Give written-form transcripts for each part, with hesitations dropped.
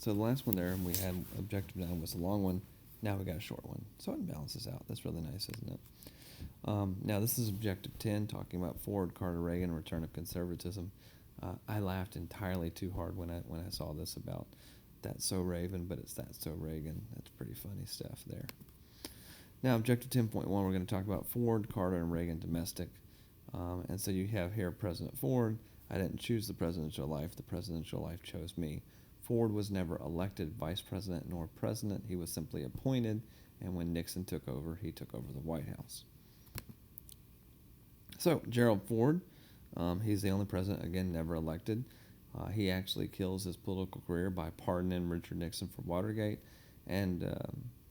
So the last one there, we had objective 9 was a long one. Now we got a short one. So it balances out. That's really nice, isn't it? Now this is objective 10, talking about Ford, Carter, Reagan, return of conservatism. I laughed entirely too hard when I saw this about that's so Raven, but it's that's so Reagan. That's pretty funny stuff there. Now, objective 10.1, we're going to talk about Ford, Carter, and Reagan domestic. And so you have here President Ford. I didn't choose the presidential life. The presidential life chose me. Ford was never elected vice president nor president. He was simply appointed, and when Nixon took over, he took over the White House. So, Gerald Ford, he's the only president, again, never elected. He actually kills his political career by pardoning Richard Nixon for Watergate, and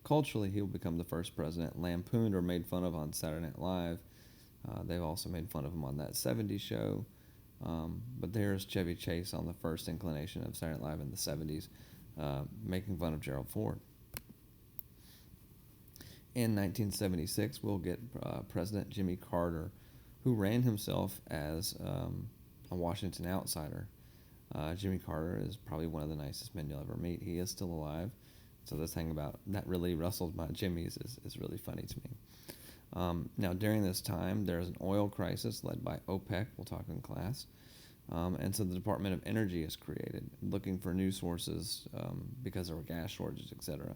culturally, he will become the first president lampooned or made fun of on Saturday Night Live. They've also made fun of him on that 70s show. But there's Chevy Chase on the first inclination of Saturday Night Live in the 70s, making fun of Gerald Ford. In 1976, we'll get President Jimmy Carter, who ran himself as a Washington outsider. Jimmy Carter is probably one of the nicest men you'll ever meet. He is still alive. So this thing about that really rustled my jimmies is really funny to me. Now, during this time, there's an oil crisis led by OPEC. We'll talk in class. And so the Department of Energy is created, looking for new sources because there were gas shortages, etc.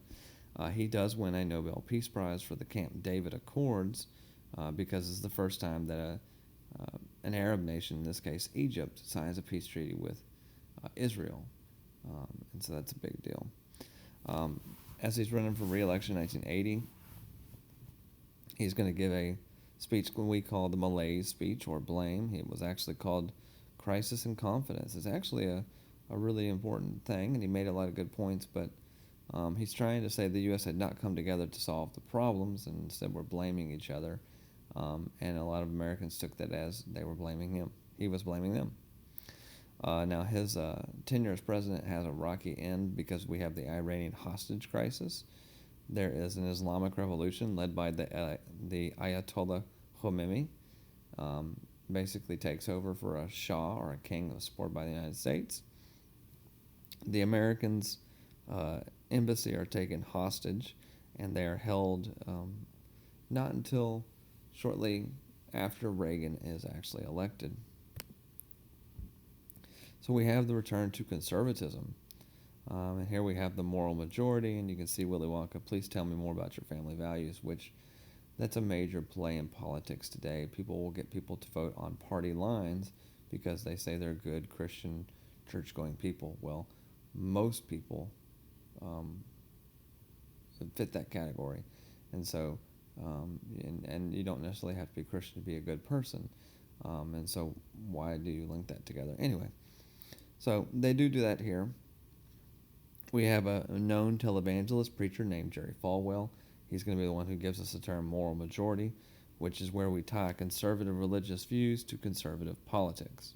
He does win a Nobel Peace Prize for the Camp David Accords because it's the first time that an Arab nation, in this case Egypt, signs a peace treaty with Israel. And so that's a big deal. As he's running for re-election in 1980, he's going to give a speech we call the Malaise speech or blame. It was actually called Crisis and Confidence. It's actually a really important thing, and he made a lot of good points, but he's trying to say the U.S. had not come together to solve the problems, and instead we're blaming each other, and a lot of Americans took that as they were blaming him. He was blaming them. Now, his tenure as president has a rocky end because we have the Iranian hostage crisis. There is an Islamic revolution led by the Ayatollah Khomeini. Basically takes over for a Shah or a king that was supported by the United States. The Americans' embassy are taken hostage, and they are held not until shortly after Reagan is actually elected. So we have the return to conservatism. And here we have the moral majority, and you can see Willy Wonka, please tell me more about your family values, which that's a major play in politics today. People will get people to vote on party lines because they say they're good Christian church-going people. Well, most people fit that category. And so, and you don't necessarily have to be Christian to be a good person. And so why do you link that together? Anyway, so they do that here. We have a known televangelist preacher named Jerry Falwell. He's going to be the one who gives us the term moral majority, which is where we tie conservative religious views to conservative politics.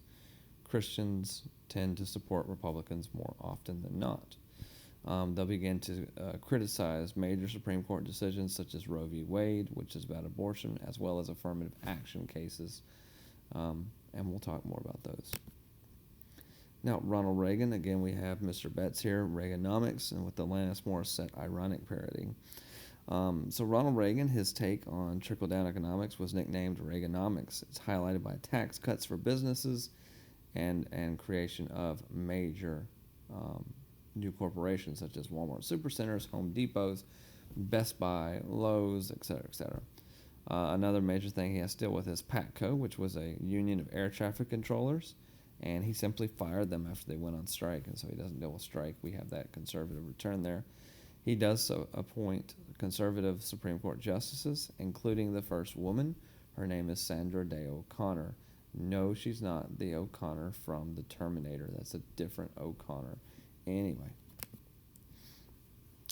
Christians tend to support Republicans more often than not. They'll begin to criticize major Supreme Court decisions such as Roe v. Wade, which is about abortion, as well as affirmative action cases. And we'll talk more about those. Now, Ronald Reagan, again, we have Mr. Betts here, Reaganomics, and with the Alanis Morissette ironic parody. So Ronald Reagan, his take on trickle-down economics was nicknamed Reaganomics. It's highlighted by tax cuts for businesses and creation of major new corporations such as Walmart Supercenters, Home Depots, Best Buy, Lowe's, etc., etc. Another major thing he has to deal with is PATCO, which was a union of air traffic controllers, and he simply fired them after they went on strike, and so he doesn't deal with strike. We have that conservative return there. He does appoint conservative Supreme Court justices, including the first woman. Her name is Sandra Day O'Connor. No, she's not the O'Connor from the Terminator. That's a different O'Connor. Anyway.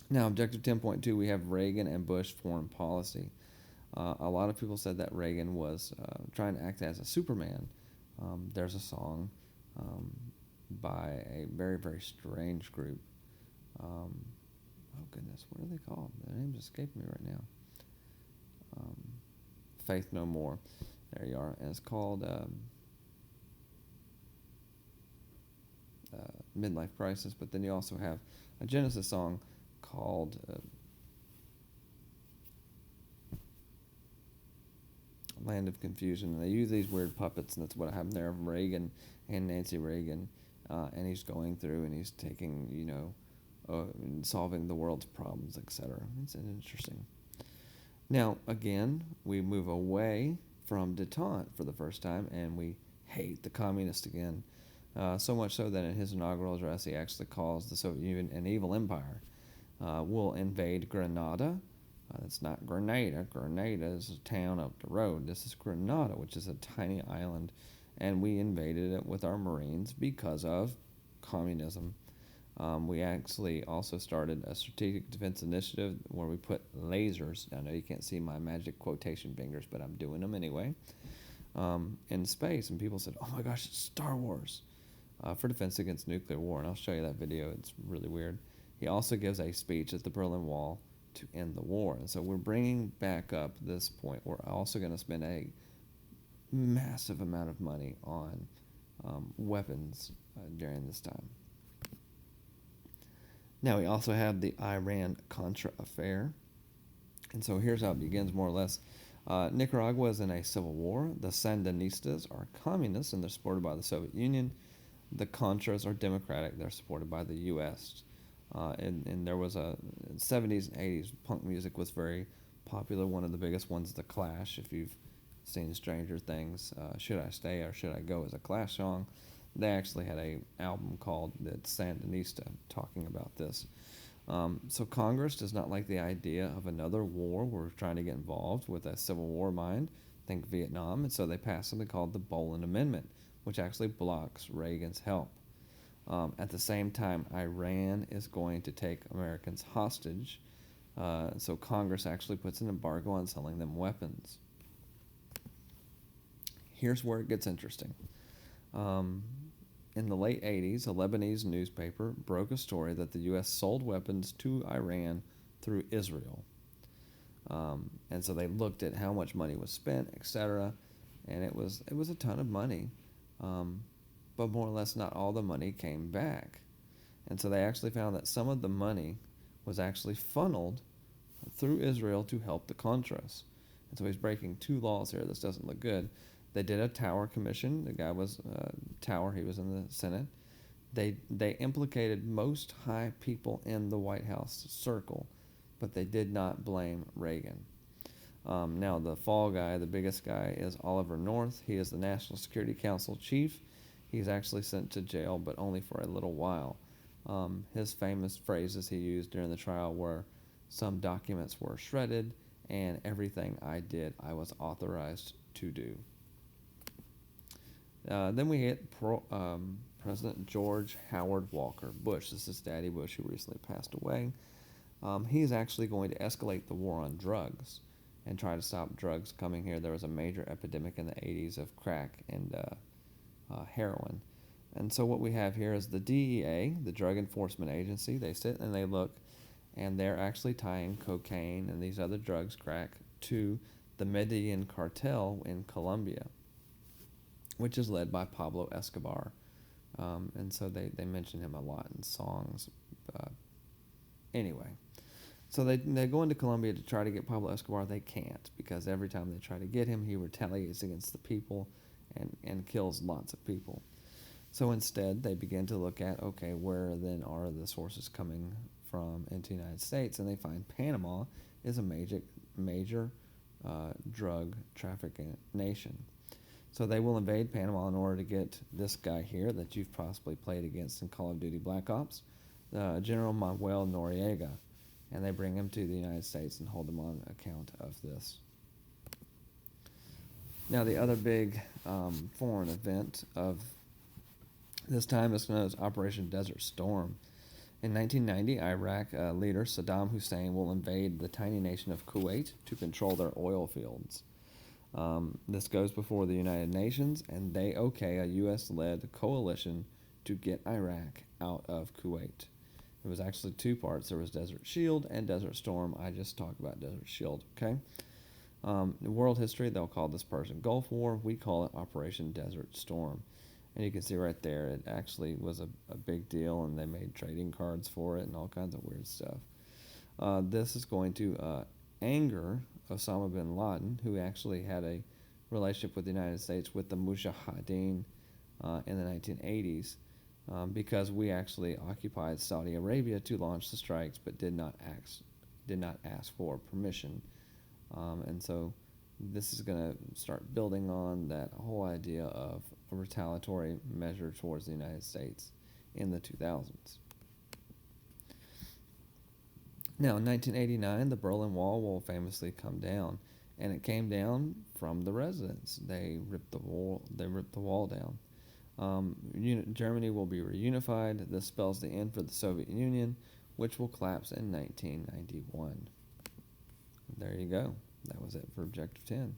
Now, Objective 10.2, we have Reagan and Bush foreign policy. A lot of people said that Reagan was trying to act as a Superman. There's a song by a very, very strange group. Oh, goodness, what are they called? Their name's escaping me right now. Faith No More. There you are. And it's called midlife crisis. But then you also have a Genesis song called Land of Confusion. And they use these weird puppets, and that's what happened there of Reagan and Nancy Reagan. And he's going through and he's taking, solving the world's problems, etc. It's interesting. Now, again, we move away from detente for the first time, and we hate the communists again. So much so that in his inaugural address, he actually calls the Soviet Union an evil empire. We'll invade Grenada. It's not Grenada. Grenada is a town up the road. This is Grenada, which is a tiny island, and we invaded it with our Marines because of communism. We actually also started a strategic defense initiative where we put lasers, I know you can't see my magic quotation fingers, but I'm doing them anyway, in space. And people said, oh my gosh, it's Star Wars, for defense against nuclear war. And I'll show you that video. It's really weird. He also gives a speech at the Berlin Wall to end the war. And so we're bringing back up this point. We're also going to spend a massive amount of money on weapons during this time. Now, we also have the Iran-Contra affair. And so here's how it begins, more or less. Nicaragua is in a civil war. The Sandinistas are communists, and they're supported by the Soviet Union. The Contras are democratic. They're supported by the U.S. And there was in the 70s and 80s, punk music was very popular. One of the biggest ones, The Clash. If you've seen Stranger Things, Should I Stay or Should I Go is a Clash song. They actually had an album called The Sandinista talking about this. So Congress does not like the idea of another war where we're trying to get involved with a civil war mind, think Vietnam, and so they passed something called the Boland Amendment, which actually blocks Reagan's help. At the same time, Iran is going to take Americans hostage, so Congress actually puts an embargo on selling them weapons. Here's where it gets interesting. In the late 80s, a Lebanese newspaper broke a story that the U.S. sold weapons to Iran through Israel. And so they looked at how much money was spent, etc., and it was a ton of money, but more or less not all the money came back. And so they actually found that some of the money was actually funneled through Israel to help the Contras. And so he's breaking two laws here. This doesn't look good. They did a Tower Commission. The guy was Tower. He was in the Senate. They implicated most high people in the White House circle, but they did not blame Reagan. Now, the fall guy, the biggest guy, is Oliver North. He is the National Security Council chief. He's actually sent to jail, but only for a little while. His famous phrases he used during the trial were, some documents were shredded, and everything I did, I was authorized to do. Then we hit President George Howard Walker Bush. This is Daddy Bush, who recently passed away. He's actually going to escalate the war on drugs and try to stop drugs coming here. There was a major epidemic in the 80s of crack and heroin. And so what we have here is the DEA, the Drug Enforcement Agency. They sit and they look, and they're actually tying cocaine and these other drugs, crack, to the Medellin cartel in Colombia, which is led by Pablo Escobar. And so they mention him a lot in songs. Anyway, so they go into Colombia to try to get Pablo Escobar. They can't, because every time they try to get him, he retaliates against the people and kills lots of people. So instead, they begin to look at, okay, where then are the sources coming from into the United States? And they find Panama is a major drug trafficking nation. So they will invade Panama in order to get this guy here that you've possibly played against in Call of Duty Black Ops, General Manuel Noriega, and they bring him to the United States and hold him on account of this. Now, the other big foreign event of this time is known as Operation Desert Storm. In 1990, Iraq leader Saddam Hussein will invade the tiny nation of Kuwait to control their oil fields. This goes before the United Nations, and they okay a U.S.-led coalition to get Iraq out of Kuwait. It was actually two parts. There was Desert Shield and Desert Storm. I just talked about Desert Shield, okay? In world history, they'll call this Persian Gulf War. We call it Operation Desert Storm. And you can see right there, it actually was a big deal, and they made trading cards for it and all kinds of weird stuff. This is going to anger Osama bin Laden, who actually had a relationship with the United States with the Mujahideen in the 1980s, because we actually occupied Saudi Arabia to launch the strikes, but did not ask for permission, and so this is going to start building on that whole idea of a retaliatory measure towards the United States in the 2000s. Now, in 1989, the Berlin Wall will famously come down, and it came down from the residents. They ripped the wall down. Germany will be reunified. This spells the end for the Soviet Union, which will collapse in 1991. There you go. That was it for Objective 10.